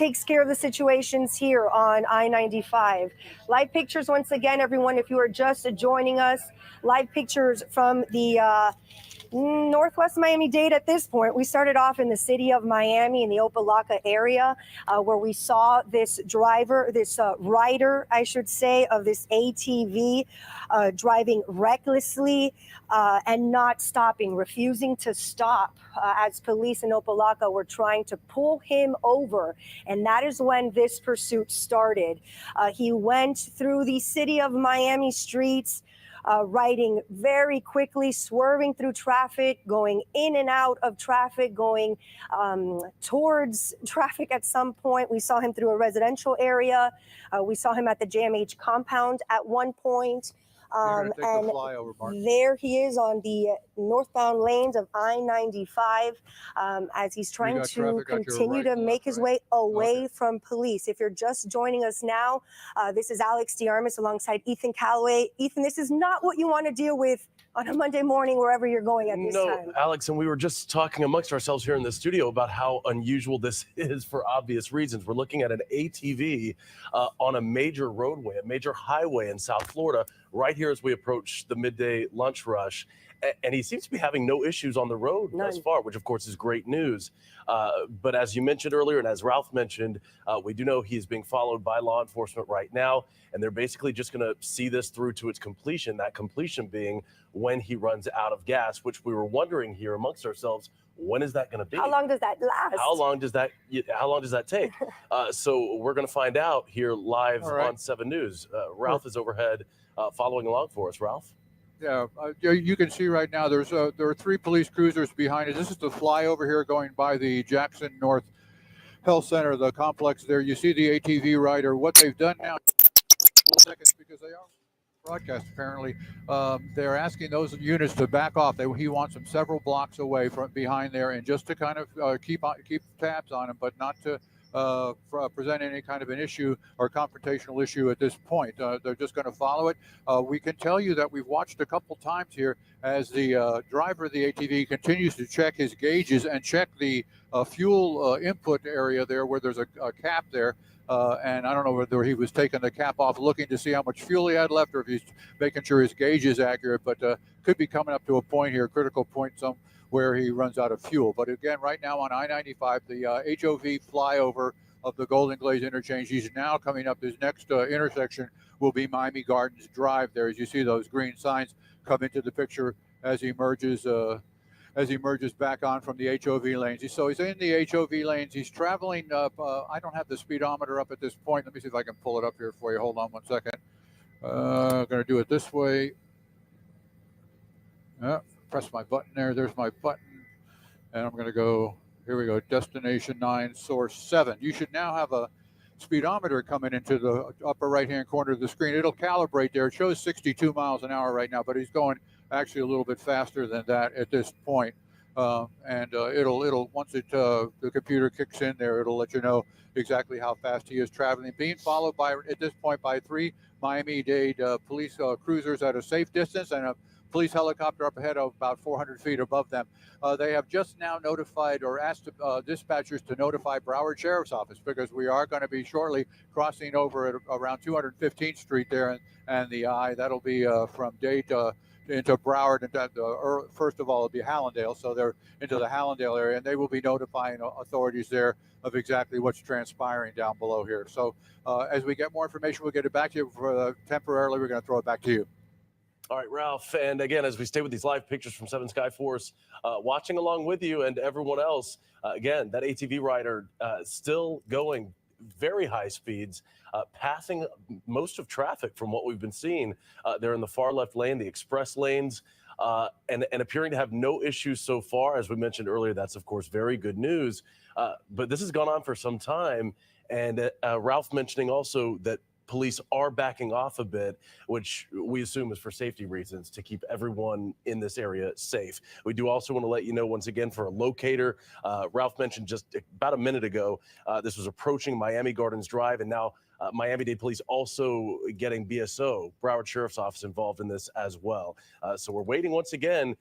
takes care of the situations here on I-95. Live pictures once again, everyone, if you are just joining us, live pictures from the Northwest Miami-Dade at this point. We started off in the city of Miami in the Opa-locka area where we saw this driver, this rider, I should say, of this ATV driving recklessly and not stopping, refusing to stop as police in Opa-locka were trying to pull him over. And that is when this pursuit started. He went through the city of Miami streets, riding very quickly, swerving through traffic, going in and out of traffic, going towards traffic at some point. We saw him through a residential area. We saw him at the JMH compound at one point. And there he is on the northbound lanes of I-95 as he's trying to continue to make his way away from police. If you're just joining us now, this is Alex DeArmas alongside Ethan Calloway. Ethan, this is not what you want to deal with on a Monday morning wherever you're going at this time. No, Alex, and we were just talking amongst ourselves here in the studio about how unusual this is for obvious reasons. We're looking at an ATV on a major roadway, a major highway in South Florida, right here as we approach the midday lunch rush. And he seems to be having no issues on the road thus far, which of course is great news. But as you mentioned earlier, and as Ralph mentioned, we do know he is being followed by law enforcement right now, and they're basically just going to see this through to its completion, that completion being when he runs out of gas, which we were wondering here amongst ourselves, when is that going to be? How long does that last? How long does that take? So we're going to find out here live on 7 News. Ralph is overhead following along for us. Ralph? Yeah, you can see right now there are 3 police cruisers behind it. This is the flyover here going by the Jackson North Health Center, the complex there. You see the ATV rider. What they've done now, seconds, because they are broadcast apparently, they're asking those units to back off. He wants them several blocks away from behind there, and just to kind of keep tabs on him, but not to present any kind of an issue or confrontational issue at this point. They're just going to follow it. We can tell you that we've watched a couple times here as the driver of the ATV continues to check his gauges and check the fuel input area there where there's a cap there. And I don't know whether he was taking the cap off looking to see how much fuel he had left or if he's making sure his gauge is accurate, but could be coming up to a point here, critical point where he runs out of fuel. But again, right now on I-95, the HOV flyover of the Golden Glaze interchange, he's now coming up. His next intersection will be Miami Gardens Drive there. As you see those green signs come into the picture as he merges back on from the HOV lanes. So he's in the HOV lanes. He's traveling up. I don't have the speedometer up at this point. Let me see if I can pull it up here for you. Hold on one second. I'm going to do it this way. Press my button there. There's my button. And I'm going to go, here we go, destination 9, source 7. You should now have a speedometer coming into the upper right-hand corner of the screen. It'll calibrate there. It shows 62 miles an hour right now, but he's going actually a little bit faster than that at this point. It'll once the computer kicks in there, it'll let you know exactly how fast he is traveling. Being followed by, at this point, by 3 Miami-Dade police cruisers at a safe distance and a police helicopter up ahead of about 400 feet above them. They have just now notified or asked dispatchers to notify Broward Sheriff's Office because we are going to be shortly crossing over at around 215th Street there and the I. That'll be from Dade into Broward, and first of all, it'll be Hallandale, so they're into the Hallandale area, and they will be notifying authorities there of exactly what's transpiring down below here. So as we get more information, we'll get it back to you. Temporarily, we're going to throw it back to you. All right, Ralph. And again, as we stay with these live pictures from 7 Sky Force, watching along with you and everyone else, again, that ATV rider still going very high speeds, passing most of traffic from what we've been seeing. They're in the far left lane, the express lanes, and appearing to have no issues so far. As we mentioned earlier, that's, of course, very good news. But this has gone on for some time. And Ralph mentioning also that police are backing off a bit, which we assume is for safety reasons, to keep everyone in this area safe. We do also want to let you know, once again, for a locator, Ralph mentioned just about a minute ago, this was approaching Miami Gardens Drive, and now Miami-Dade Police also getting BSO, Broward Sheriff's Office, involved in this as well. So we're waiting once again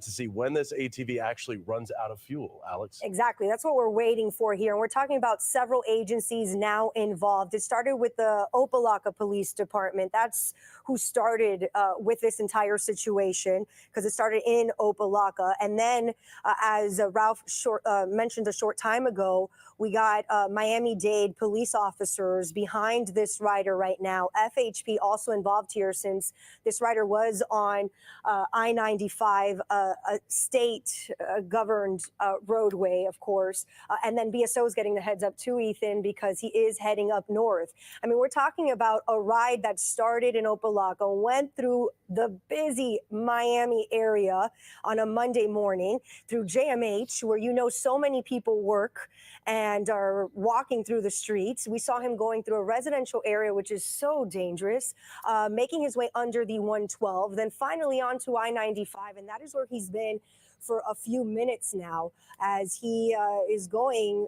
to see when this ATV actually runs out of fuel, Alex. Exactly. That's what we're waiting for here. And we're talking about several agencies now involved. It started with the Opelika Police Department. That's who started with this entire situation, because it started in Opelika. And then, as Ralph mentioned a short time ago, we got Miami-Dade police officers behind this rider right now. FHP also involved here, since this rider was on I-95, a state-governed roadway, of course. And then BSO is getting the heads up too, Ethan, because he is heading up north. I mean, we're talking about a ride that started in Opelika, went through the busy Miami area on a Monday morning, through JMH, where so many people work and are walking through the streets. We saw him going through a residential area, which is so dangerous, making his way under the 112, then finally onto I-95, and that is where he's been for a few minutes now, as he is going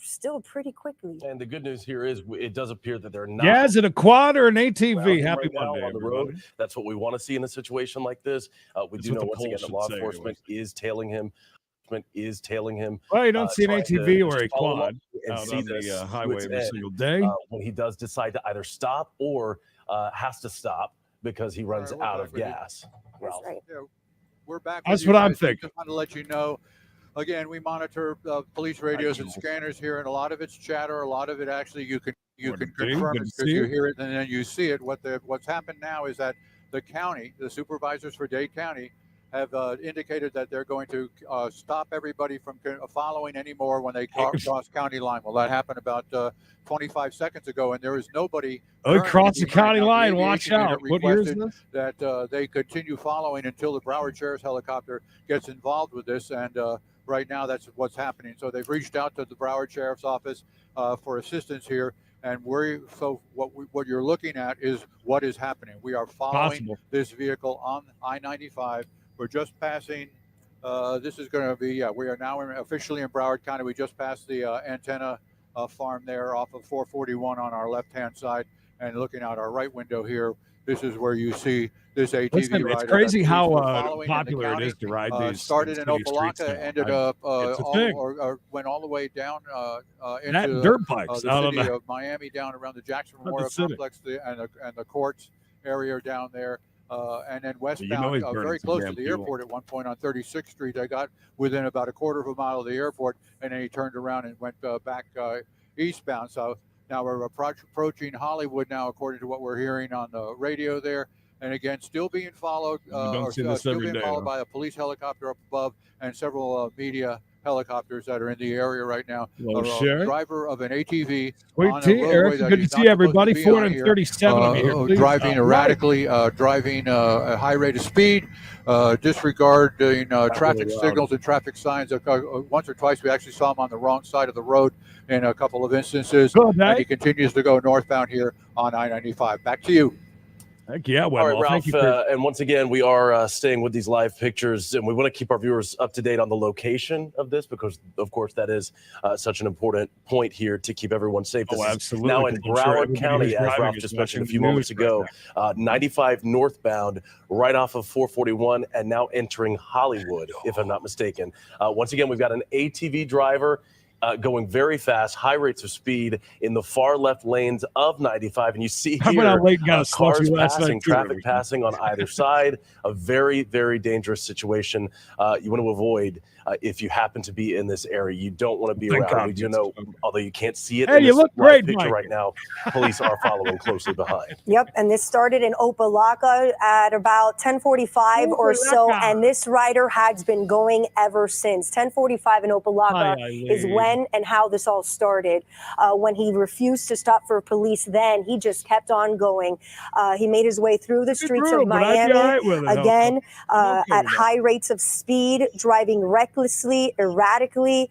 still pretty quickly. And the good news here is it does appear that they're not. Yeah, is it a quad or an ATV? Happy right Monday, on the road. That's what we want to see in a situation like this. We do know once again that law enforcement is tailing him. Well, you don't see an ATV or a quad and out see on this the highway every single day. When he does decide to either stop or has to stop because he runs out of gas. That's right. Yeah, we're back. That's what I'm thinking. Just want to let you know. Again, we monitor police radios and scanners here, and a lot of it's chatter. A lot of it actually you can confirm it because you hear it and then you see it. What's happened now is that the county, the supervisors for Dade County, have indicated that they're going to stop everybody from following anymore when they cross county line. Well, that happened about 25 seconds ago, and there is nobody. Oh, cross the county line. Watch out. What year is this? That they continue following until the Broward Sheriff's helicopter gets involved with this, and right now that's what's happening. So they've reached out to the Broward Sheriff's Office for assistance here, and what you're looking at is what is happening. We are following this vehicle on I-95. We're just passing. This is going to be. We are now officially in Broward County. We just passed the antenna farm there off of 441 on our left-hand side, and looking out our right window here. This is where you see this ATV rider. It's crazy how popular it is to ride these. Started in Opelika, ended up or went all the way down into dirt bikes the out city of Miami, down around the Jackson Memorial Complex and the courts area down there. And then westbound, very close to the airport at one point on 36th Street. I got within about a quarter of a mile of the airport, and then he turned around and went back eastbound. So now we're approaching Hollywood now, according to what we're hearing on the radio there. And again, still being followed, followed by a police helicopter up above and several media helicopters that are in the area right now. A driver of an ATV. Sweet tea, Eric. Good to see everybody. 437 of you here. Driving erratically, driving a high rate of speed, disregarding traffic signals and traffic signs. Once or twice we actually saw him on the wrong side of the road in a couple of instances. And he continues to go northbound here on I-95. Back to you. Heck yeah, all right, Ralph. And once again, we are staying with these live pictures, and we want to keep our viewers up to date on the location of this because, of course, that is such an important point here to keep everyone safe. This absolutely. Now in Broward County, as Ralph just mentioned a few moments ago, 95 northbound, right off of 441, and now entering Hollywood, if I'm not mistaken. Once again, we've got an ATV driver going very fast, high rates of speed in the far left lanes of 95. And you see here cars passing, traffic passing on either side. A very, very dangerous situation you want to avoid if you happen to be in this area. You don't want to be around. We do know, although you can't see it in this live picture right now, police are following closely behind. Yep, and this started in Opelika at about 10:45 or so, and this rider has been going ever since. 10:45 in Opelika is when and how this all started. When he refused to stop for police, then he just kept on going. He made his way through the streets of Miami, again, at high rates of speed, driving recklessly, erratically,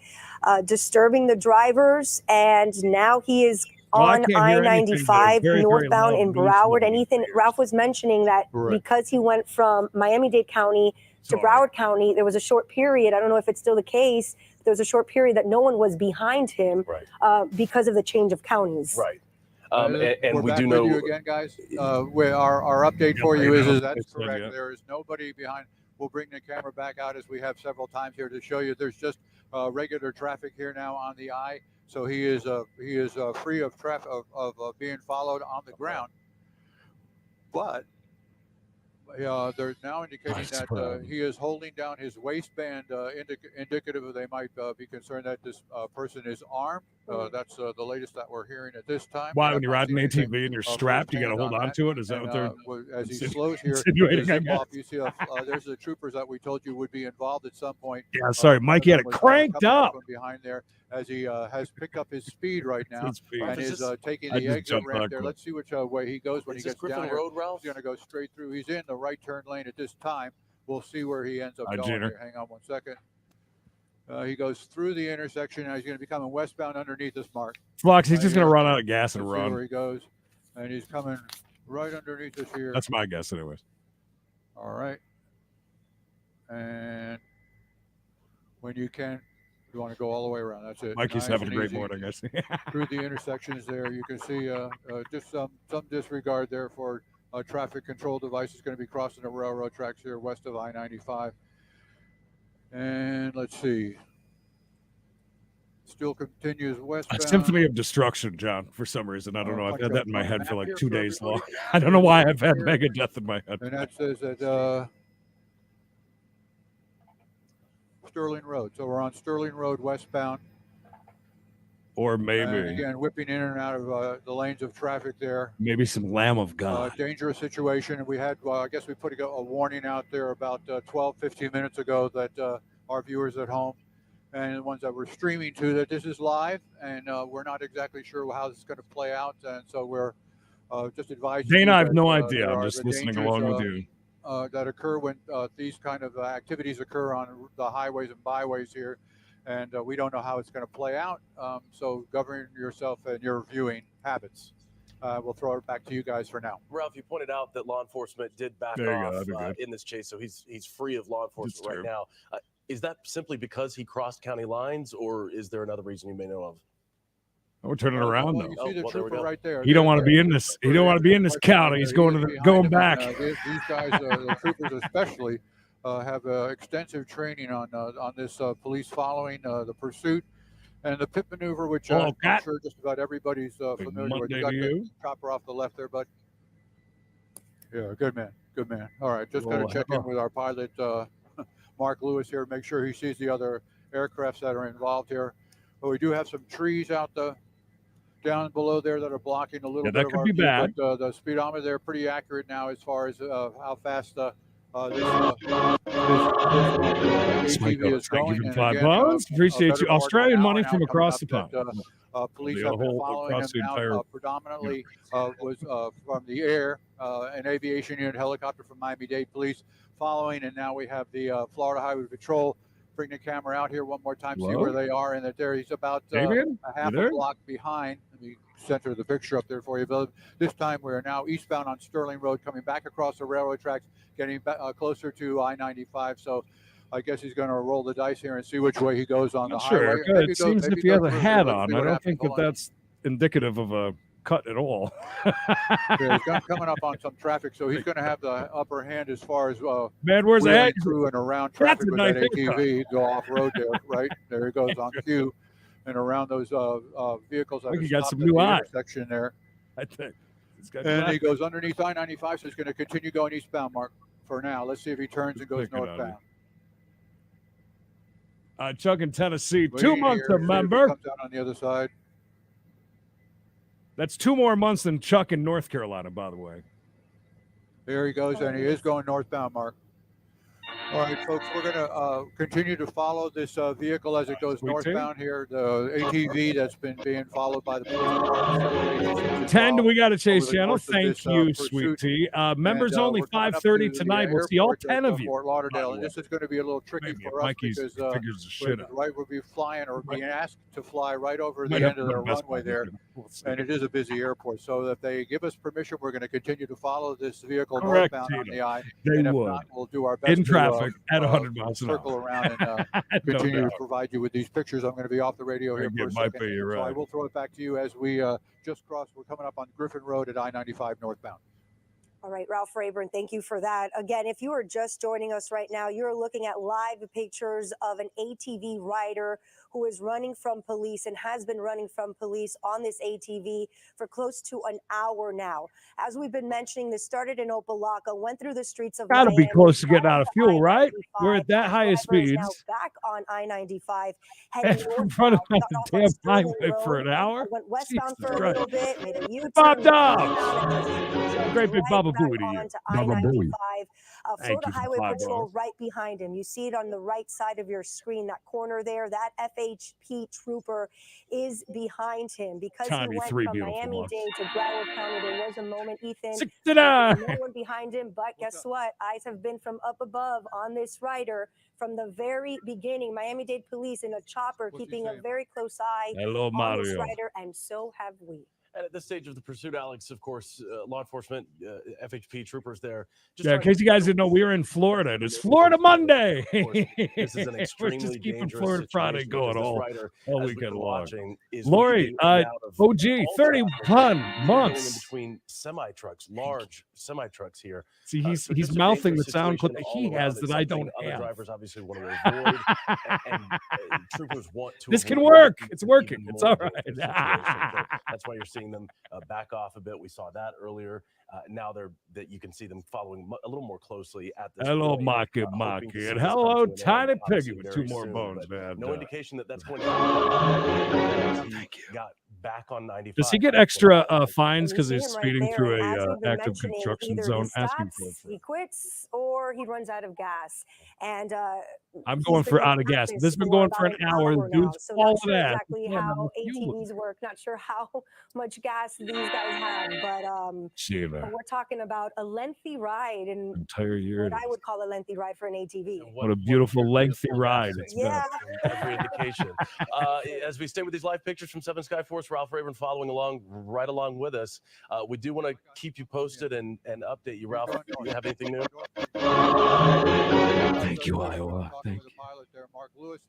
disturbing the drivers, and now he is on I-95 northbound in Broward. And Ethan, Ralph was mentioning that because he went from Miami-Dade County to Broward County, there was a short period, I don't know if it's still the case, there was a short period that no one was behind him because of the change of counties. Right. And we do know. You again, guys. Our update for you is that's correct. There is nobody behind. We'll bring the camera back out as we have several times here to show you. There's just regular traffic here now on the I. So he is free of traffic of being followed on the ground. But they're now indicating that he is holding down his waistband, indicative of they might be concerned that this person is armed. That's the latest that we're hearing at this time. Why, when you're riding an ATV and you're strapped, you got to hold on to it? Is that what they're as he slows here, insinuating? you see, there's the troopers that we told you would be involved at some point. Yeah, sorry, Mikey had it cranked up. Behind there, as he has picked up his speed right now and is taking the exit ramp there. Let's see which way he goes when he gets down here. He's going to go straight through. He's in the right turn lane at this time. We'll see where he ends up going here. Hang on 1 second. He goes through the intersection. Now he's going to be coming westbound underneath this mark. Flux, he's just going to run out of gas and run. Where he goes, and he's coming right underneath us here. That's my guess, anyways. All right. And when you can, you want to go all the way around. That's it. Mikey's having a great morning, I see. Through the intersections there, you can see just some disregard there for traffic control devices going to be crossing the railroad tracks here west of I-95. And let's see. Still continues westbound. A symphony of destruction, John, for some reason. I don't know. I've had that in my head for like 2 days long. I don't know why I've had Megadeth in my head. And that says that Sterling Road. So we're on Sterling Road westbound. Or maybe. And again, whipping in and out of the lanes of traffic there. Maybe some Lamb of God. Dangerous situation. We had, I guess we put a warning out there about 12, 15 minutes ago that our viewers at home and the ones that we're streaming to, that this is live and we're not exactly sure how this is going to play out. And so we're just advising. Dana, I have no idea. I'm just listening along with you. That occur when these kind of activities occur on the highways and byways here. And we don't know how it's going to play out. So govern yourself and your viewing habits. We'll throw it back to you guys for now. Ralph, you pointed out that law enforcement did back off in this chase, so he's free of law enforcement right now. Is that simply because he crossed county lines, or is there another reason you may know of? We're turning around though. You see the trooper right there. He don't want to be in this. He don't want to be in this county. He's going back. These guys, the troopers especially, have extensive training on this police following, the pursuit, and the pit maneuver, which I'm sure just about everybody's familiar with. You got the chopper off the left there, bud. Yeah, good man, good man. All right, just got to check in with our pilot, Mark Lewis here, make sure he sees the other aircrafts that are involved here. But we do have some trees out down below there that are blocking a little bit of our view. But the speedometer there pretty accurate now as far as how fast this ATV is going. And again, appreciate you. Australian money from across the pond. Police have been following him now. Predominantly was from the air, an aviation unit helicopter from Miami-Dade Police following, and now we have the Florida Highway Patrol. Bring the camera out here one more time, see where they are, and that there he's about a half a block behind. Let me center the picture up there for you, Bill. This time we're now eastbound on Sterling Road, coming back across the railroad tracks, getting closer to I-95. So I guess he's going to roll the dice here and see which way he goes on the highway. Good. It seems if he has a hat on, I don't think that's indicative of a cut at all. Yeah, he's coming up on some traffic, so he's going to have the upper hand as far as man, where's the head? Through and around traffic with that ATV. Go off road there, right? There he goes on cue and around those vehicles. I think he got some new eyes. Section there. I think. And he goes underneath I-95, so he's going to continue going eastbound, Mark, for now. Let's see if he turns and goes northbound. Chuck in Tennessee, 2 months a member. Comes out on the other side. That's 2 more months than Chuck in North Carolina, by the way. There he goes, and he is going northbound, Mark. All right, folks, we're going to continue to follow this vehicle as it goes northbound here. The ATV that's been being followed by the police department. 10, we got a Chase Channel. Thank you, Sweet Tea. Members only 5:30 tonight. We'll see all 10 of you. Fort Lauderdale, and this is going to be a little tricky for us because we'll be flying or being asked to fly right over the end of the runway there, and it is a busy airport. So if they give us permission, we're going to continue to follow this vehicle northbound on the I. And if not, we'll do our best in traffic at 100 miles an hour. Circle around and continue to provide you with these pictures. I'm going to be off the radio here for a second. So I will throw it back to you as we just crossed. We're coming up on Griffin Road at I-95 northbound. All right, Ralph Rayburn, thank you for that. Again, if you are just joining us right now, you're looking at live pictures of an ATV rider who is running from police and has been running from police on this ATV for close to an hour now. As we've been mentioning, this started in Opelika, went through the streets of Gotta Miami. be close to getting out of fuel, right? I-95. We're at that highest Driver is now speeds. back on I-95, heading In front of northbound, the got off damn on Sterling highway for Road, an hour. went westbound Jesus for a Christ. little bit, made a U-turn, Bob Dobbs. westbound, and then jumped Great big right Baba back Booey to you. onto Baba Booey. I-95. Thank Florida you for Highway $5. Patrol right behind him. You see it on the right side of your screen, that corner there. That FHP trooper is behind him because he went from Miami-Dade to Broward County. There was a moment, Ethan, 69. no one behind him, but guess what? Eyes have been from up above on this rider from the very beginning. Miami-Dade police in a chopper keeping a very close eye Hello, on this Mario. rider, and so have we. And at this stage of the pursuit, Alex, of course, law enforcement, FHP troopers there. Yeah, in case you guys didn't know, we were in Florida. And it's Florida Monday. This is an We're extremely just keeping dangerous Florida Friday situation going because this all rider, weekend as we've been long. watching, is Lori, weaving in and out of OG, all 31 traffic, going in months. between semi-trucks, large semi-trucks here. See, So he's just a mouthing the dangerous sound clip situation that he all around. has It's that I something don't other have. drivers obviously want to avoid, and troopers want to. This can avoid work. even It's working. It's more all dangerous right. situations. So that's why you're seeing them back off a bit. We saw that earlier. Now that you can see them following a little more closely at this Hello, point, Maki, hoping to see and this come hello, to an Tiny end, Piggy obviously with 2 very more soon, bones, but man. no indication that that's going to happen. He got back on 95. Does he get extra fines And you because see he's him right speeding there, through and as a we've been active mentioning, construction either zone? he Asking stops, for he it. quits, or he runs out of gas. And I'm he's going been for out of at gas. this This has been for going for about an hour. The now, dude's so all not of sure that. exactly Yeah, how no fuel. ATVs work, not sure how much gas these guys have, but we're talking about a lengthy ride, and entire year. what I would call a lengthy ride for an ATV. What a beautiful lengthy ride it's Yeah. been. Every indication. As we stay with these live pictures from 7 Sky Force, Ralph Rayburn following along, right along with us. We do want to keep you posted and update you, Ralph. Do you have anything new? Thank you, Iowa. Thank you. Pilot there, Mark Lewis.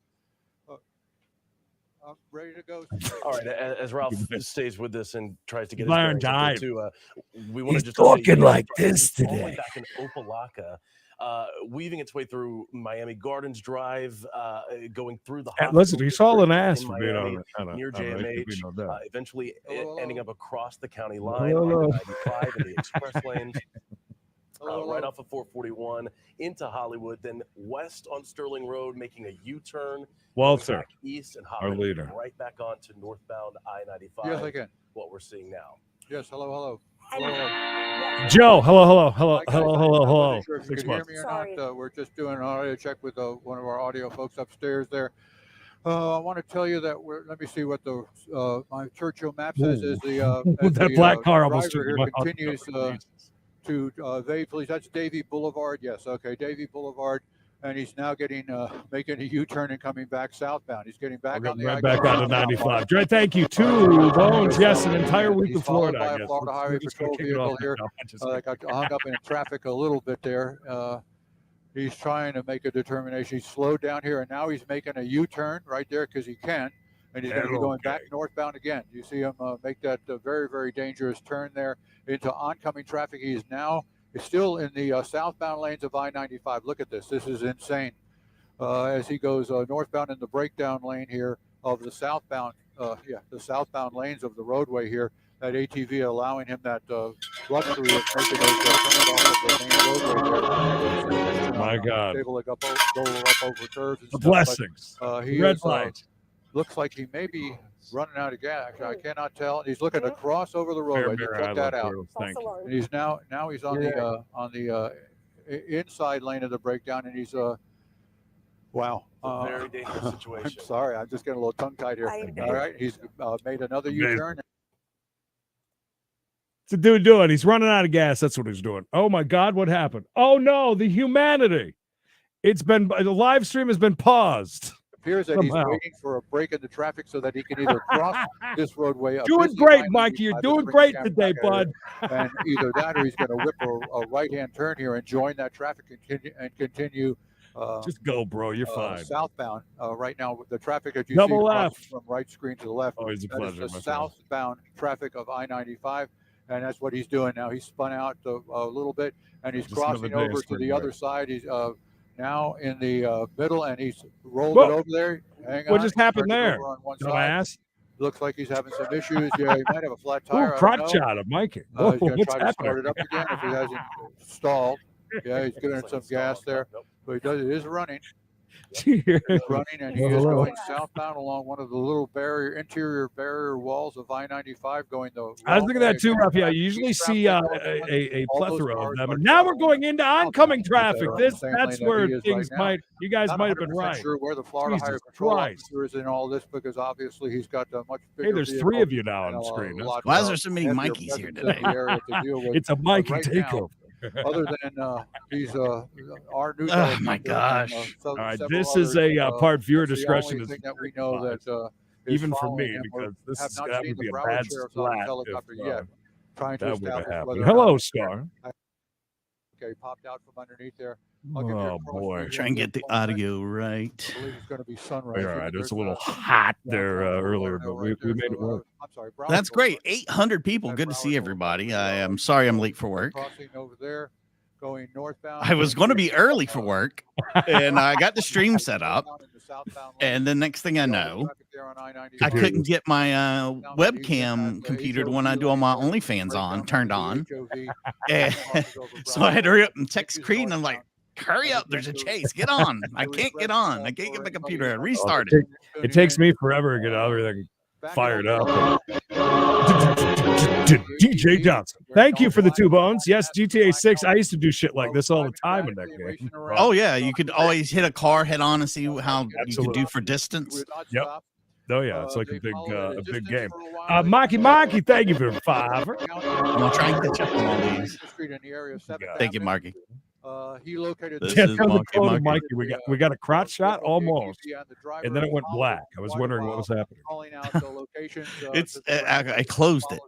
Ready to go. All right, as Ralph stays with us and tries to get his Byron bearings died. we want to He's just talking update like you. this All the way today. back in Opelika, weaving its way through Miami Gardens Drive, going through the Listen, he's hauling district ass in for being Miami, on near I think we JMH, know that. eventually Hello. ending up across the county line Hello. on 95 in the express lanes. Hello. Right off of 441 into Hollywood, then west on Sterling Road, making a U-turn. Walter, Back east and our hopping leader. right back onto northbound I-95. Yes, I can. What we're seeing now. Yes, hello. Joe, hello. Hi, guys. I wasn't sure if you 6 could hear months. me or Sorry. not. We're just doing an audio check with one of our audio folks upstairs there. I want to tell you that let me see what the my Churchill map says is That black car almost driver took here my heart. continues to evade police. That's Davie Boulevard. Yes, okay, Davie Boulevard, and he's now getting making a U-turn and coming back southbound. He's getting back on the Right back I-95. on to 95. Dre, thank you. 2 bones. Yes, an entire week He's in Florida. followed by I a guess. Florida Highway We're just gonna Patrol kick it off vehicle here. now. I just- Got hung up in traffic a little bit there. He's trying to make a determination. He's slowed down here, and now he's making a U-turn right there because he can, and he's going to be going back northbound again. You see him make that very, very dangerous turn there into oncoming traffic. He is now still in the southbound lanes of I-95. Look at this. This is insane. As he goes northbound in the breakdown lane here of the southbound, the southbound lanes of the roadway here. That ATV allowing him that luxury of making those turns off of the main roadway there. My God. Able to go up over curves and The stuff, blessings. but, he Red is, light. looks like he may be running out of gas. I cannot tell. He's looking to cross over the roadway. Fair Check that out. Thank you. And he's now he's on the inside lane of the breakdown, and he's wow. It's a very dangerous situation. I'm sorry, I'm just getting a little tongue-tied here. All right, he's made another U-turn. What's the dude doing? He's running out of gas. That's what he's doing. Oh my God, what happened? Oh no, the humanity. The live stream has been paused. Appears that he's waiting for a break in the traffic so that he can either cross this roadway. Doing great, Mikey. You're doing great today, bud. And either that or he's going to whip a right-hand turn here and join that traffic and continue. Just go, bro. You're fine. Southbound. Right now, the traffic that you Double see left from right screen to the left. Always a pleasure. That is the southbound traffic of I-95. and that's what he's doing now. He's spun out a little bit, and he's Just another crossing day over to the straight other side. He's now in the middle, and he's rolled Whoa. it over there. Hang What on, just he's happened turned it there? over on one side. Dumbass. Looks like he's having some issues. Yeah, he might have a flat Ooh, tire. I don't crotch know. shot of Mikey. Whoa, He's going to what's try to start happening? it up again if he hasn't stalled. Yeah, he's giving it some gas there, but it is running. He's running, and he is going southbound along one of the little interior barrier walls of I-95 going the I was thinking that too, Raphael. You usually see a plethora of them, and now we're going into oncoming traffic. That's where things might. You guys might have been right. Sure where the Florida Jesus Highway Patrol Christ. officer is in all this, because obviously he's got a much bigger. Hey, there's three of you now on the screen. Why is there so many Mikeys here today? It's a Mikey takeover. Other than he's our news. Oh my gosh! All right, this is a part viewer discretion is that we know that even for me, because that would be a bad splat if trying to that would have establish happened. whether Hello, Star. Okay, popped out from underneath there. Oh boy! Try and get the audio right. I believe it's going to be sunrise. All right, it's a little hot there earlier, but we made it work. I'm sorry. That's great. 800 people. Good to see everybody. I am sorry I'm late for work. Crossing over there, going northbound. I was going to be early for work, and I got the stream set up. And the next thing I know, I couldn't get my webcam computer, the one I do all my OnlyFans on, turned on. And so I had to hurry up and text Creed, and I'm like, hurry up, there's a chase. Get on. I can't get on. I can't get my computer. I restarted. It takes me forever to get everything fired up. DJ Johnson, thank you for the 2 bones. Yes, GTA 6. I used to do shit like this all the time in that game. Oh yeah, you could always hit a car head on and see how you could do for distance. Yep. Oh yeah, it's like a big game. Marky, thank you for the $5. I'm gonna try and catch up on all these. Thank you, Marky. He located Mikey. We got a crotch shot almost, and then it went black. I was wondering what was happening. It's I closed it.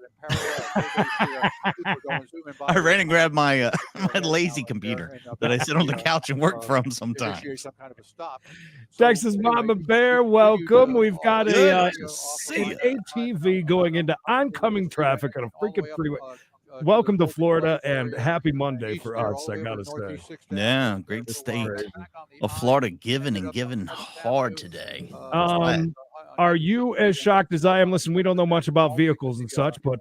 I ran and grabbed my my lazy computer that I sit on the couch and work from sometimes. Texas Mama Bear, welcome. We've got an ATV going into oncoming traffic on a freaking freeway. Welcome to Florida and happy Monday for us, I gotta say. Yeah, great state of Florida, giving hard today. Are you as shocked as I am? Listen, we don't know much about vehicles and such, but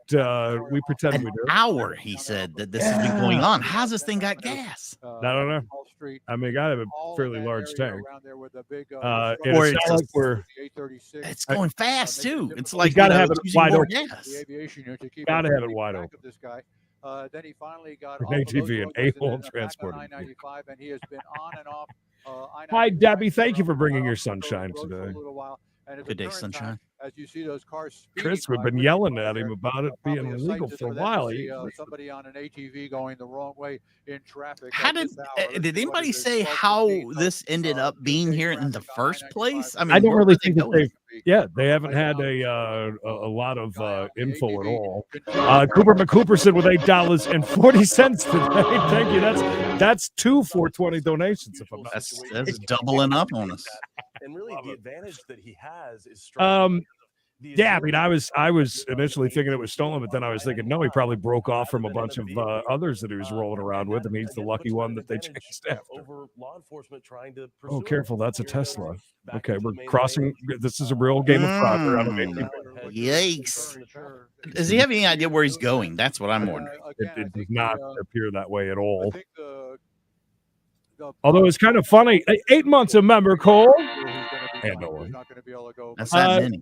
we pretend we do. An hour, he said, that this has been going on. How's this thing got gas? I don't know. I mean, I have a fairly large tank. It's going fast too. It's like you gotta have it wide open. Gas. Gotta have it wide open. Then he finally got an ATV and a-hole transport. And he has been on and off. Hi, Debbie. Thank you for bringing your sunshine today. Good day, sunshine. As you see those cars, Chris, we've been yelling at him about it being illegal for a while. Somebody on an ATV going the wrong way in traffic. How did anybody say how this ended up being here in the first place? I mean, I don't really think that they haven't had a lot of info at all. Cooper McCooper said with $8.40 today. Thank you. That's 2 420 donations. If I'm not that's doubling up on us. And really, the advantage that he has is yeah, I mean, I was initially thinking it was stolen, but then I was thinking, no, he probably broke off from a bunch of others that he was rolling around with, and he's the lucky one that they chased after. Over law enforcement trying to oh, careful, that's a Tesla. Okay, we're crossing. This is a real game of fraud. Yikes! Does he have any idea where he's going? That's what I'm wondering. It does not appear that way at all. Although it's kind of funny. 8 months a member, Cole. And no one. That's not many.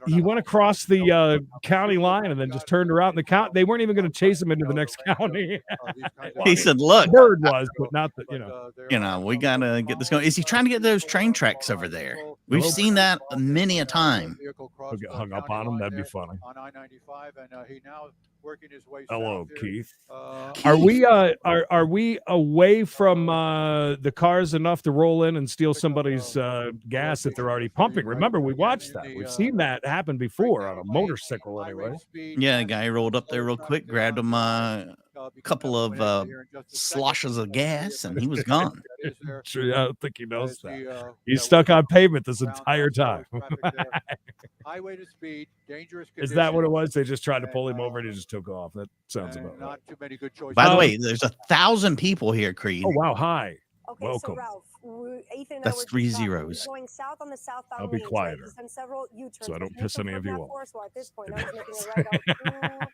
He went across the county line and then just turned around. The count. They weren't even going to chase him into the next county. He said, "Look, Bird was, but not the we gotta get this going." Is he trying to get those train tracks over there? We've seen that many a time. We'll get hung up on him. That'd be funny. On I-95, and he now working his way. Hello, Keith. Are we away from the cars enough to roll in and steal somebody's gas if they're they're already pumping. Remember, we watched that. We've seen that happen before on a motorcycle anyway. Yeah, the guy rolled up there real quick, grabbed him a couple of sloshes of gas, and he was gone. Sure, I don't think he knows that. He's stuck on pavement this entire time. Highway to speed, dangerous. Is that what it was? They just tried to pull him over and he just took off. That sounds about right. Not too many good choices. By the way, there's 1,000 people here, Creed. Oh wow, hi. Okay, Welcome. So Ralph, Ethan and That's I were 3 talking. zeros. Going south on the southbound I'll be lanes, quieter, right? Done several U-turns. so I don't Can you piss any confirm of you that off. for us? Well, at this point, I was making a right out to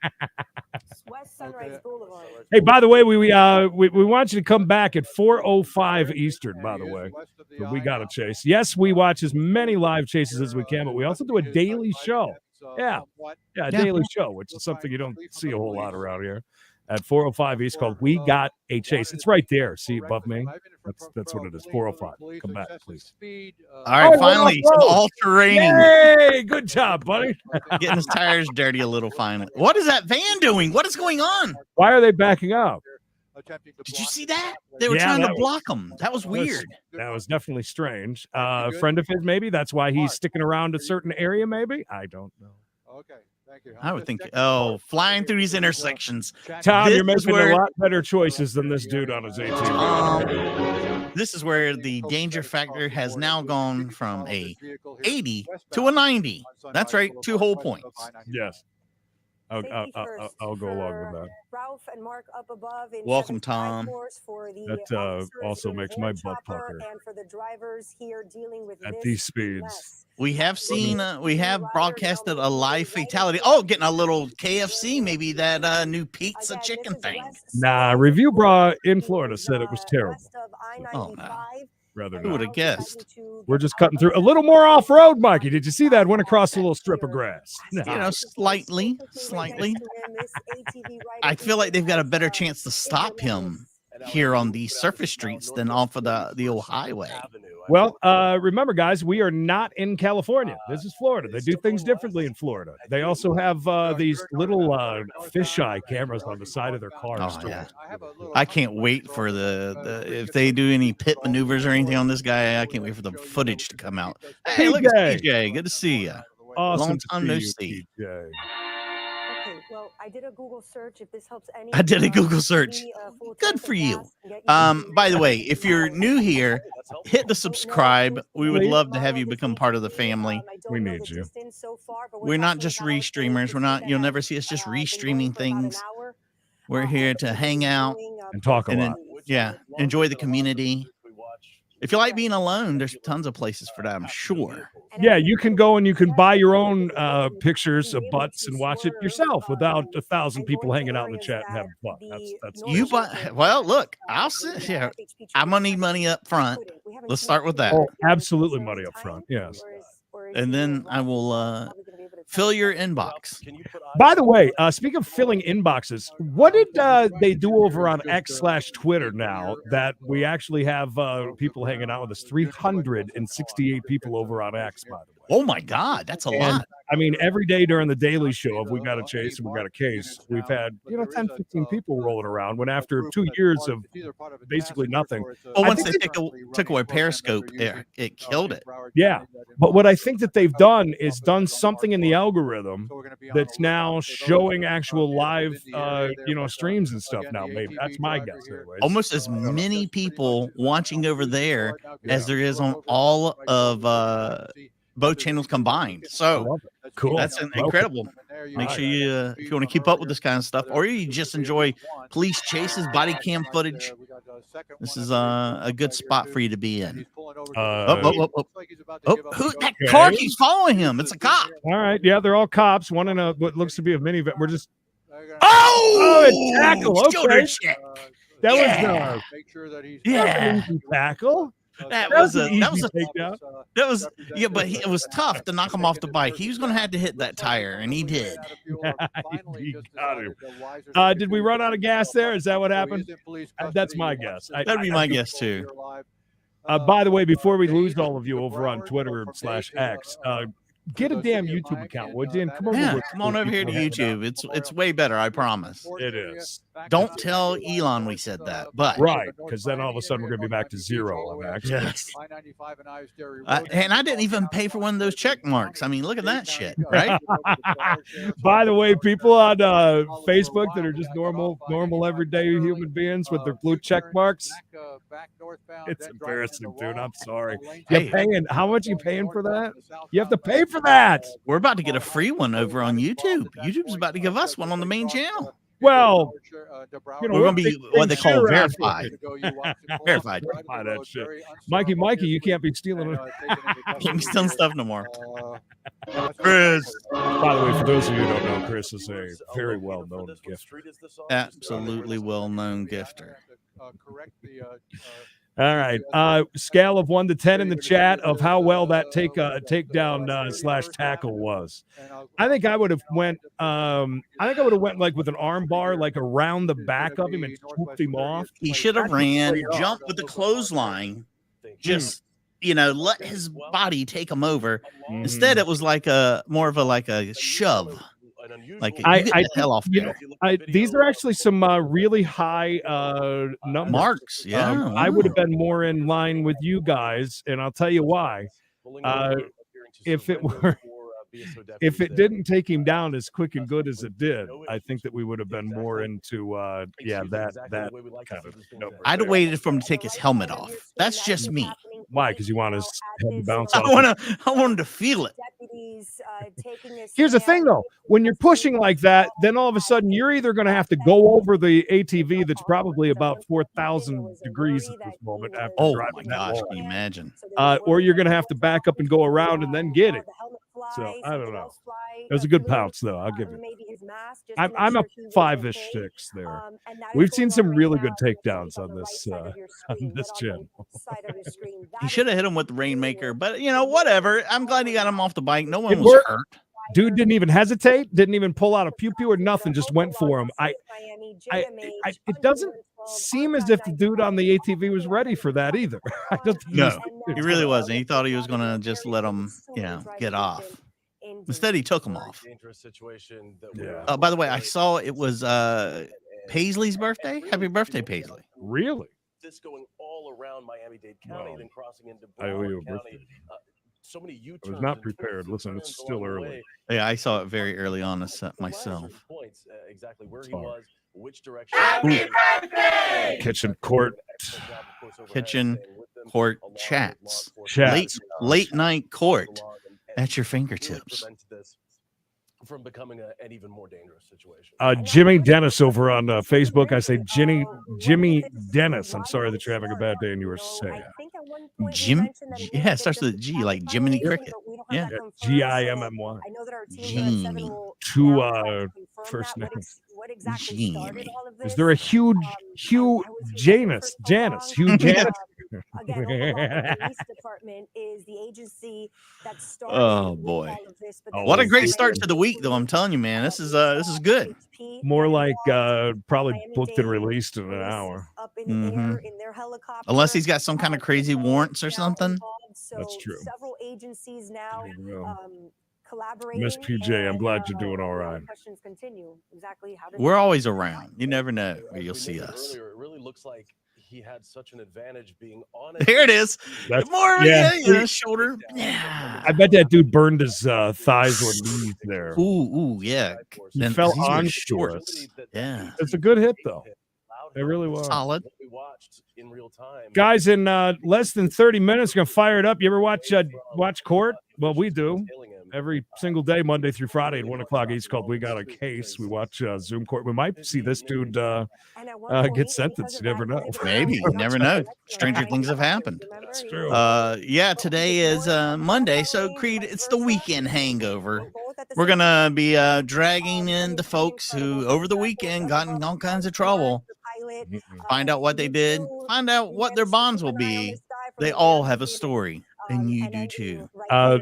West Sunrise Boulevard. Hey, by the way, we want you to come back at 4:05 Eastern. By the way, but we got to chase. Yes, we watch as many live chases as we can, but we also do a daily show. Yeah, a daily show, which is something you don't see a whole lot around here. At 4:05 East, called We Got a Chase. It's right there. See above me? That's what it is. 4:05. Come back, please. All right, finally, some all-terrain. Hey, good job, buddy. Getting his tires dirty a little finally. What is that van doing? What is going on? Why are they backing up? Did you see that? They were trying to block him. That was weird. That was definitely strange. Friend of his, maybe? That's why he's sticking around a certain area, maybe? I don't know. Okay. Thank you. I would think, flying through these intersections. Tom, This you're is making where- a lot better choices than this dude on his ATV. This is where the danger factor has now gone from a 80 to a 90. That's right, 2 whole points. Yes. I'll go along with that. Ralph and Mark up above in Welcome, 75 Tom. course for the That officers also in makes air my butt chopper pucker. and for the drivers here dealing with At this these speeds. mess. We have seen, we have broadcasted a live fatality. Oh, getting a little KFC, maybe that new pizza Again, chicken this is thing. west Nah, side Review of Bra in the, Florida said it was terrible. west of Oh, no. I-95. Rather Who would not. have guessed? We're just cutting through a little more off-road, Mikey. Did you see that? Went across a little strip of grass. You know, slightly. I feel like they've got a better chance to stop him here on the surface streets than off of the old highway. Well, remember, guys, we are not in California. This is Florida. They do things differently in Florida. They also have these little fisheye cameras on the side of their cars. Oh, yeah. I can't wait for the if they do any pit maneuvers or anything on this guy. I can't wait for the footage to come out. Hey, look at PJ. Good to see you. Awesome Long to time see no you, see. PJ. Okay, well, I did a Google search. If this helps any, I did a Google search. Good for you. By the way, if you're new here, hit the subscribe. We would love to have you become part of the family. We need you. We're not just restreamers. We're not. You'll never see us just restreaming things. We're here to hang out And talk a and lot. enjoy the community. If you like being alone, there's tons of places for that, I'm sure. Yeah, you can go and you can buy your own pictures of butts and watch it yourself without 1,000 people hanging out in the chat and having fun. That's You buy. Well, look, I'll sit here. I'm gonna need money up front. Let's start with that. Oh, absolutely money up front. Yes. And then I will fill your inbox. By the way, speaking of filling inboxes, what did they do over on X/Twitter now that we actually have people hanging out with us? 368 people over on X, by the way. Oh my God, that's a lot. I mean, every day during the Daily Show of We Got a Chase and We Got a Case, we've had, 10, 15 people rolling around when after 2 years of basically nothing. Well, once they took away Periscope, it killed it. Yeah. But what I think that they've done is done something in the algorithm that's now showing actual live, streams and stuff now. Maybe that's my guess. Anyways. Almost as many people watching over there as there is on all of both channels combined. So cool. That's incredible. Make sure you, if you want to keep up with this kind of stuff, or you just enjoy police chases, body cam footage, this is a good spot for you to be in. Who that car keeps following him? It's a cop. All right, yeah, they're all cops. One in what looks to be a minivan. We're just it's tackle. Okay, that was yeah, an easy tackle. That was a takedown. but it was tough to knock him off the bike. He was going to have to hit that tire, and he did. He got him. Did we run out of gas there? Is that what happened? That's my guess. That'd be my guess too. By the way, before we lose all of you over on Twitter /X, Get a damn YouTube account, would you? And come over. Yeah, with come on over here to YouTube. It's way better, I promise. It is. Don't tell Elon we said that, but Right, because then all of a sudden we're going to be back to zero on that. yes. And I didn't even pay for one of those check marks. I mean, look at that shit, right? By the way, people on Facebook that are just normal everyday human beings with their blue check marks, it's embarrassing, dude. I'm sorry. You're paying. How much are you paying for that? You have to pay for that. We're about to get a free one over on YouTube. YouTube's about to give us one on the main channel. Well, you know, We're going to be what they call verified. Verified. Buy that shit. Mikey, you can't be stealing it. Can't be stealing stuff no more. Chris. By the way, for those of you who don't know, Chris is a very well-known gifter. Absolutely well-known gifter. All right. Scale of 1 to 10 in the chat of how well that takedown slash tackle was. I think I would have went. Like with an arm bar, like around the back of him and swooped him off. He should have ran, jumped with the clothesline, just let his body take him over. Instead, it was like more of a shove. Like I get the hell off there. These are actually some really high numbers. Marks. Yeah, I would have been more in line with you guys, and I'll tell you why. If it didn't take him down as quick and good as it did, I think that we would have been more into that kind of number. I'd have waited for him to take his helmet off. That's just me. Why? Because you want his head to bounce I off. want him to feel it. Here's the thing, though. When you're pushing like that, then all of a sudden you're either going to have to go over the ATV that's probably about 4,000 degrees at this moment. After Oh driving my that gosh, long. can you imagine? Or you're going to have to back up and go around and then get it. So I don't know. It was a good pounce, though. I'll give you. I'm a 5-ish 6 there. We've seen some really good takedowns on this channel. He should have hit him with the Rainmaker, but whatever. I'm glad he got him off the bike. No one It was worked. hurt. Dude didn't even hesitate, didn't even pull out a pew-pew or nothing, just went for him. It doesn't seem as if the dude on the ATV was ready for that either. No, he really wasn't. He thought he was going to just let him, get off. Instead, he took him off. Yeah. By the way, I saw it was Paisley's birthday. Happy birthday, Paisley. Really? This going all around Miami-Dade County, then crossing into I owe you a Broward birthday. County. So many U-turns. I was not and prepared. twists and Listen, it's turns still along the early. way. Yeah, I saw it very early on myself. Points, exactly where he Sorry. was, which direction. Kitchen court. Kitchen court chats. Chats. Late night court at your fingertips. From becoming an even more dangerous situation. Jimmy Dennis over on Facebook. I say Jimmy Dennis. I'm sorry that you're having a bad day and you were sad. Jim? Yeah, it starts with a G, like Jiminy Cricket. Yeah. Gimmmy. Jimmy. 2 first names. Jimmy. Is there a Hugh Janus? Hugh Janus. Again, the police department is the agency that started Oh boy. all of this, but What a they great decided start to the week, though. I'm telling you, man. This is good. More like probably booked and released in an hour. Up in the air in their helicopter. Unless he's got some kind of crazy warrants or something. That's true. Several agencies now Well, collaborating. Miss PJ, I'm glad you're doing all right. Questions continue. Exactly how did We're always around. You never know where you'll We see mentioned us. earlier, it really looks like he had such an advantage being on There it is. That's- More yeah. shoulder. Yeah. I bet that dude burned his thighs or knees there. Ooh, yeah. He Then fell these were on shorts. Yeah. It's a good hit, though. It really was. Solid. We watched in real time. Guys, in less than 30 minutes, going to fire it up. You ever watch Court? Well, we do. Every single day, Monday through Friday at 1 o'clock East Coast, we got a case. We watch Zoom Court. We might see this dude get sentenced. You never know. Maybe. You never know. Stranger things have happened. That's true. Yeah, today is Monday. So, Creed, it's the weekend hangover. We're going to be dragging in the folks who, over the weekend, got in all kinds of trouble. Find out what they did. Find out what their bonds will be. They all have a story. And you do too.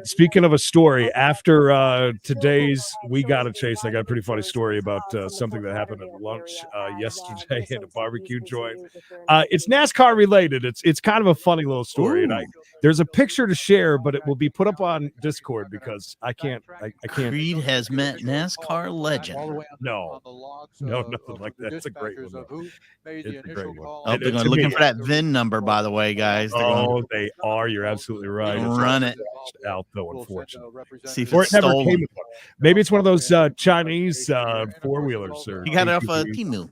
Speaking of a story, after today's We Gotta Chase, I got a pretty funny story about something that happened at lunch yesterday in a barbecue joint. It's NASCAR related. It's kind of a funny little story, and there's a picture to share, but it will be put up on Discord because I can't. Creed has met NASCAR legend. No, nothing like that. It's a great one. It's a great one. Oh, they're looking for that VIN number, by the way, guys. They are. You're absolutely right. Run it out though, unfortunately. See if it's stolen. Maybe it's one of those Chinese four-wheelers. He got it off a Temu.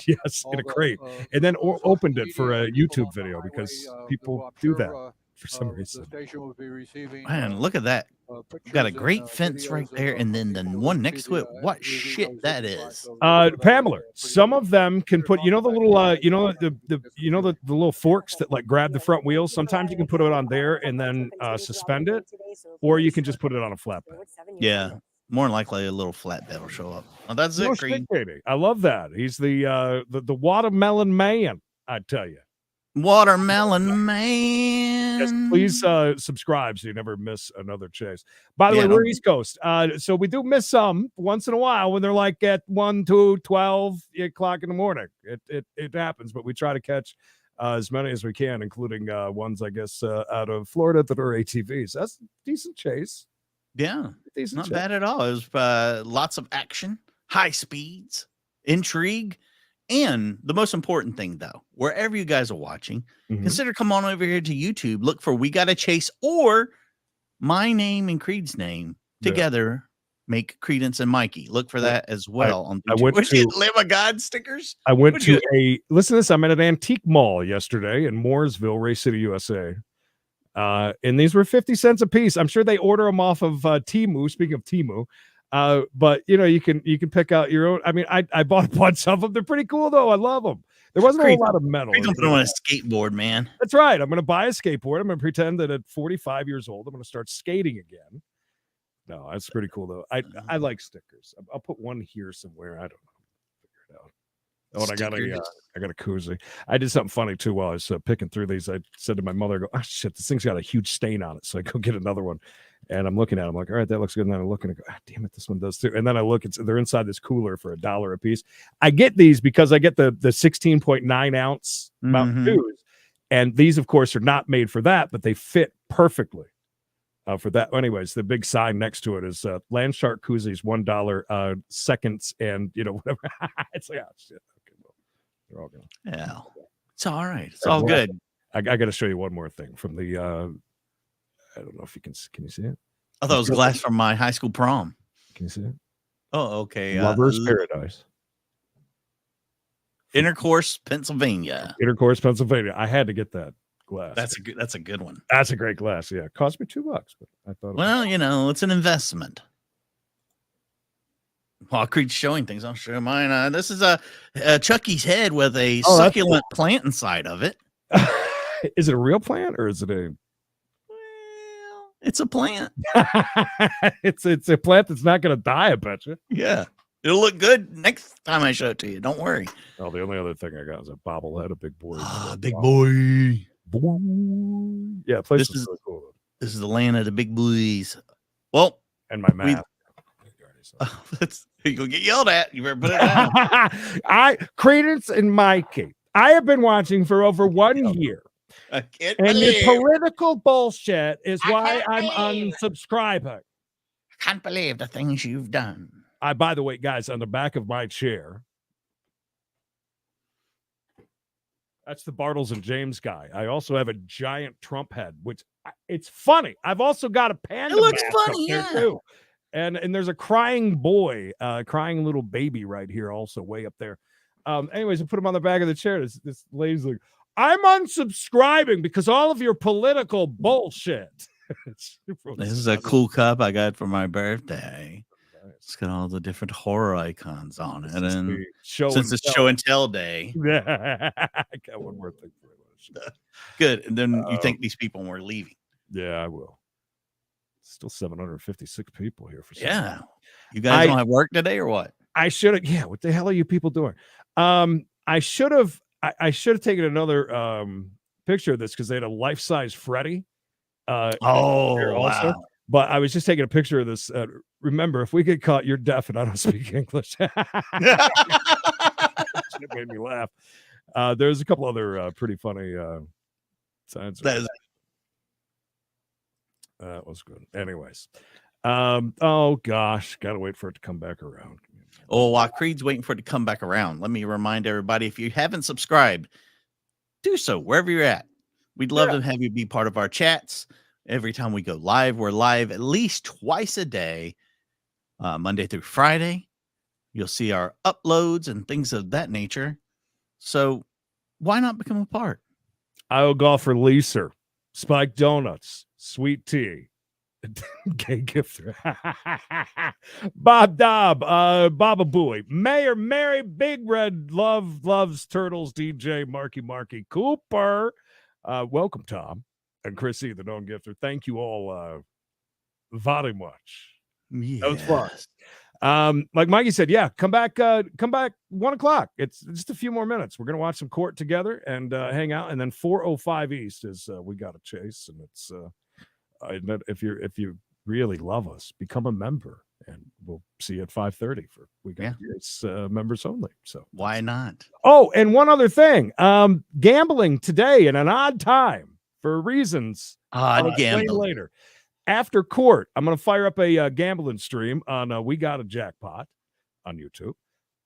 Yes, in a crate, and then opened it for a YouTube video because people do that for some reason. Man, look at that. We've got a great fence right there, and then the one next to it. What shit that is? Pamela, some of them can put, the little, the little forks that like grab the front wheels. Sometimes you can put it on there and then suspend it, or you can just put it on a flatbed. Yeah, more than likely a little flatbed will show up. Oh, that's it, Creed. I love that. He's the watermelon man. I tell you. Watermelon man. Yes, please subscribe so you never miss another chase. By the way, we're East Coast. So we do miss some once in a while when they're like at 1, 2, 12 o'clock in the morning. It happens, but we try to catch as many as we can, including ones, I guess, out of Florida that are ATVs. That's a decent chase. Yeah, decent not chase. bad at all. It was lots of action, high speeds, intrigue. And the most important thing, though, wherever you guys are watching, consider come on over here to YouTube. Look for We Gotta Chase or my name and Creed's name together. Make Credence and Mikey. Look for that as well. On I went to Live a God stickers. I went to listen to this. I'm at an antique mall yesterday in Mooresville, Ray City, USA. And these were 50 cents a piece. I'm sure they order them off of Temu. Speaking of Temu. But you can pick out your own. I mean, I bought a bunch of them. They're pretty cool though. I love them. There wasn't a whole lot of metal. You're gonna put them on a skateboard, man. That's right. I'm gonna buy a skateboard. I'm gonna pretend that at 45 years old, I'm gonna start skating again. No, that's pretty cool though. I like stickers. I'll put one here somewhere. I don't know. Figure it out. Oh, and I got a koozie. I did something funny too while I was picking through these. I said to my mother, I go, oh shit, this thing's got a huge stain on it. So I go get another one. And I'm looking at them like, all right, that looks good. And then I look and I go, damn it, this one does too. And then I look, they're inside this cooler for $1 a piece. I get these because I get the 16.9 ounce Mountain Dews. And these, of course, are not made for that, but they fit perfectly for that. Anyways, the big sign next to it is Landshark koozies, $1 seconds, and whatever. It's like, oh shit. Okay, well, they're all gone. Yeah, it's all right. It's all good. I got to show you one more thing from the. I don't know if you can you see it? I thought it was glass from my high school prom. Can you see it? Oh, okay. Lover's Paradise. Intercourse, Pennsylvania. I had to get that glass. That's a good one. That's a great glass. Yeah. It cost me $2, but I thought it's an investment. While Creed's showing things, I'll show mine. This is a Chucky's head with a succulent plant inside of it. Is it a real plant or is it a It's a plant. it's a plant that's not going to die, I bet you. Yeah. It'll look good next time I show it to you. Don't worry. Oh, the only other thing I got is a bobblehead, a big boy. Big boy. Yeah, place is really cool. This is the land of the big boys. Well, and my math. You're going to get yelled at. You better put it down. Credence and Mikey. I have been watching for over 1 year. I can't and believe. the political bullshit is why I'm unsubscribing. I can't believe the things you've done. By the way, guys, on the back of my chair, that's the Bartles and James guy. I also have a giant Trump head, which it's funny. I've also got a panda. It looks mask funny, up there too. And there's a crying boy, crying little baby right here, also way up there. Anyways, I put him on the back of the chair. This lady's like, I'm unsubscribing because all of your political bullshit. This is a cool cup I got for my birthday. It's got all the different horror icons on it. And since it's show and tell day. I got one more thing for you. Good. And then you thank these people when we're leaving. Yeah, I will. Still 756 people here for some time. You guys don't have work today or what? I should have. Yeah, what the hell are you people doing? I should have taken another picture of this because they had a life-size Freddy Oh, here also. wow. But I was just taking a picture of this. Remember, if we get caught, you're deaf and I don't speak English. It made me laugh. There's a couple other pretty funny signs. That was good. Anyways. Oh gosh, gotta wait for it to come back around. Oh, while Creed's waiting for it to come back around, let me remind everybody, if you haven't subscribed, do so wherever you're at. We'd love to have you be part of our chats. Every time we go live, we're live at least twice a day, Monday through Friday. You'll see our uploads and things of that nature. So why not become a part? Iowa Golfer Leaser, Spike Donuts, Sweet Tea, Gay Gifter, Bob Dobb, Baba Booey, Mayor Mary, Big Red loves turtles, DJ Marky Cooper. Welcome, Tom and Chrissy, the known gifter. Thank you all very much. Yes. That was fun. Like Mikey said, yeah, come back 1 o'clock. It's just a few more minutes. We're gonna watch some court together and hang out, and then 4:05 East is we got to chase, and it's if you really love us, become a member, and we'll see you at 5:30 for we got it's members only. So why not? Oh, and one other thing, gambling today in an odd time for reasons I'll explain later. After court, I'm going to fire up a gambling stream on We Got a Jackpot on YouTube.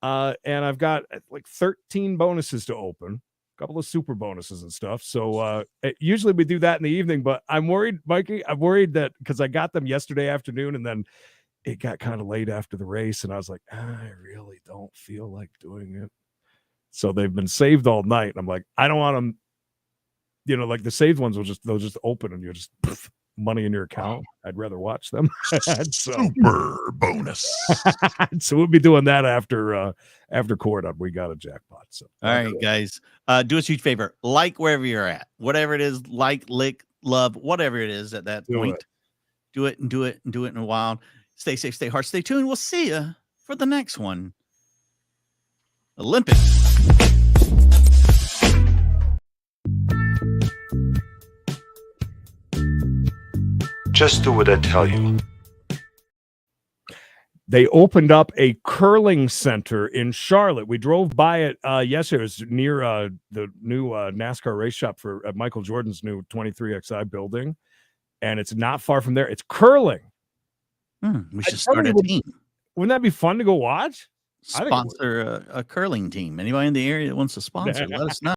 And I've got like 13 bonuses to open, a couple of super bonuses and stuff. So usually we do that in the evening, but I'm worried, Mikey, that because I got them yesterday afternoon and then it got kind of late after the race. And I was like, I really don't feel like doing it. So they've been saved all night. And I'm like, I don't want them, like the saved ones they'll just open and you're just money in your account. I'd rather watch them. Super bonus. So we'll be doing that after court on We Got a Jackpot. So all right, guys, do us a huge favor, like wherever you're at, whatever it is, like, lick, love, whatever it is at that point. Do it in a while. Stay safe, stay hard, stay tuned. We'll see you for the next one. Olympics. Just do what I tell you. They opened up a curling center in Charlotte. We drove by it yesterday. It was near the new NASCAR race shop for Michael Jordan's new 23XI building. And it's not far from there. It's curling. We should start a team. Wouldn't that be fun to go watch? Sponsor a curling team. Anybody in the area that wants to sponsor, let us know.